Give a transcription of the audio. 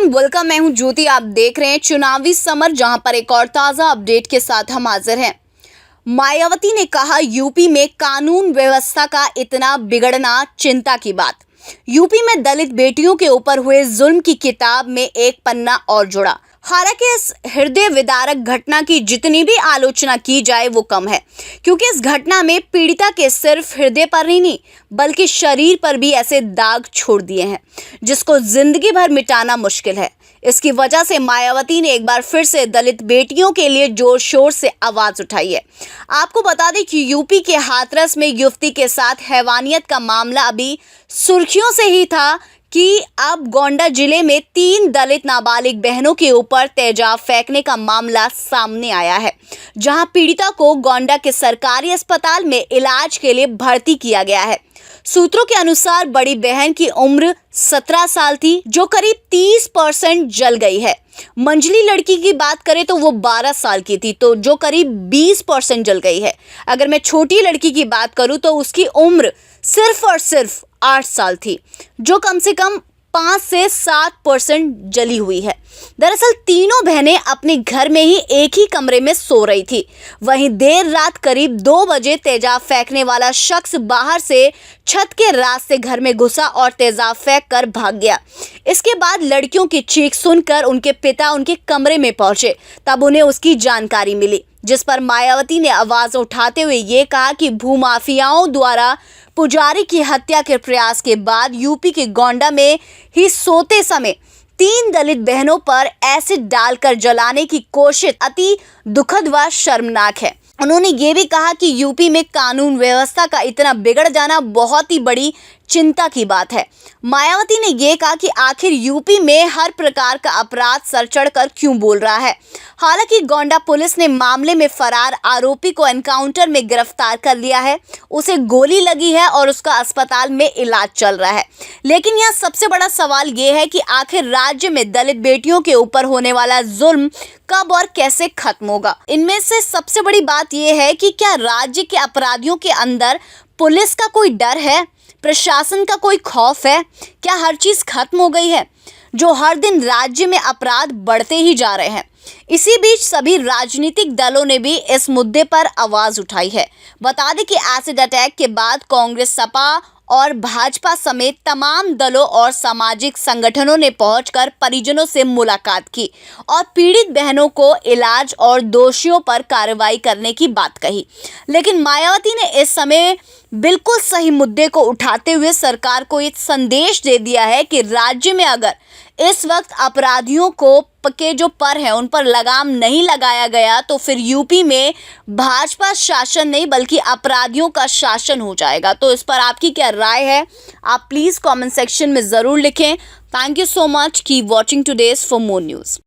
Welcome. मैं हूं ज्योति। आप देख रहे हैं चुनावी समर, जहां पर एक और ताजा अपडेट के साथ हम हाजिर हैं। मायावती ने कहा, यूपी में कानून व्यवस्था का इतना बिगड़ना चिंता की बात। यूपी में दलित बेटियों के ऊपर हुए जुल्म की किताब में एक पन्ना और जुड़ा। हालांकि इस हृदय विदारक घटना की जितनी भी आलोचना की जाए वो कम है, क्योंकि इस घटना में पीड़िता के सिर्फ हृदय पर ही नहीं बल्कि शरीर पर भी ऐसे दाग छोड़ दिए हैं जिसको जिंदगी भर मिटाना मुश्किल है। इसकी वजह से मायावती ने एक बार फिर से दलित बेटियों के लिए जोर शोर से आवाज उठाई है। आपको बता दें कि यूपी के हाथरस में युवती के साथ हैवानियत का मामला अभी सुर्खियों से ही था कि अब गोंडा जिले में 3 दलित नाबालिग बहनों के ऊपर तेजाब फेंकने का मामला सामने आया है, जहां पीड़िता को गोंडा के सरकारी अस्पताल में इलाज के लिए भर्ती किया गया है। सूत्रों के अनुसार बड़ी बहन की उम्र 17 साल थी, जो करीब 30% जल गई है। मंझली लड़की की बात करें तो वो 12 साल की थी, तो जो करीब 20% जल गई है। अगर मैं छोटी लड़की की बात करूं तो उसकी उम्र सिर्फ और सिर्फ 8 साल थी, जो कम से कम 5 से 7% जली हुई है। दरअसल तीनों बहनें अपने घर में ही एक ही कमरे में सो रही थी। वहीं देर रात करीब 2 बजे तेजाब फेंकने वाला शख्स बाहर से छत के रास्ते घर में घुसा और तेजाब फेंक कर भाग गया। इसके बाद लड़कियों की चीख सुनकर उनके पिता उनके कमरे में पहुंचे, तब उन्हें उसकी जानकारी मिली, जिस पर मायावती ने आवाज उठाते हुए ये कहा कि भूमाफियाओं द्वारा पुजारी की हत्या के प्रयास के बाद यूपी के गोंडा में ही सोते समय 3 दलित बहनों पर एसिड डालकर जलाने की कोशिश अति दुखद व शर्मनाक है। उन्होंने ये भी कहा कि यूपी में कानून व्यवस्था का इतना बिगड़ जाना बहुत ही बड़ी चिंता की बात है। मायावती ने यह कहा कि आखिर यूपी में हर प्रकार का अपराध सर चढ़कर क्यों बोल रहा है। हालांकि गोंडा पुलिस ने मामले में फरार आरोपी को एनकाउंटर में गिरफ्तार कर लिया है। उसे गोली लगी है और उसका अस्पताल में इलाज चल रहा है। लेकिन यहाँ सबसे बड़ा सवाल ये है कि आखिर राज्य में दलित बेटियों के ऊपर होने वाला जुल्म कब और कैसे खत्म होगा। इनमें से सबसे बड़ी बात यह है कि क्या राज्य के अपराधियों के अंदर पुलिस का कोई डर है, प्रशासन का कोई खौफ है? क्या हर चीज खत्म हो गई है? जो हर दिन राज्य में अपराध बढ़ते ही जा रहे हैं। इसी बीच सभी राजनीतिक दलों ने भी इस मुद्दे पर आवाज उठाई है। बता दें कि एसिड अटैक के बाद कांग्रेस, सपा और भाजपा समेत तमाम दलों और सामाजिक संगठनों ने पहुंचकर परिजनों से मुलाकात की और पीड़ित बहनों को इलाज और दोषियों पर कार्रवाई करने की बात कही। लेकिन मायावती ने इस समय बिल्कुल सही मुद्दे को उठाते हुए सरकार को एक संदेश दे दिया है कि राज्य में अगर इस वक्त अपराधियों को के जो पर हैं उन पर लगाम नहीं लगाया गया तो फिर यूपी में भाजपा शासन नहीं बल्कि अपराधियों का शासन हो जाएगा। तो इस पर आपकी क्या राय है, आप प्लीज़ कमेंट सेक्शन में ज़रूर लिखें। Thank you so much. Keep watching today's for more news.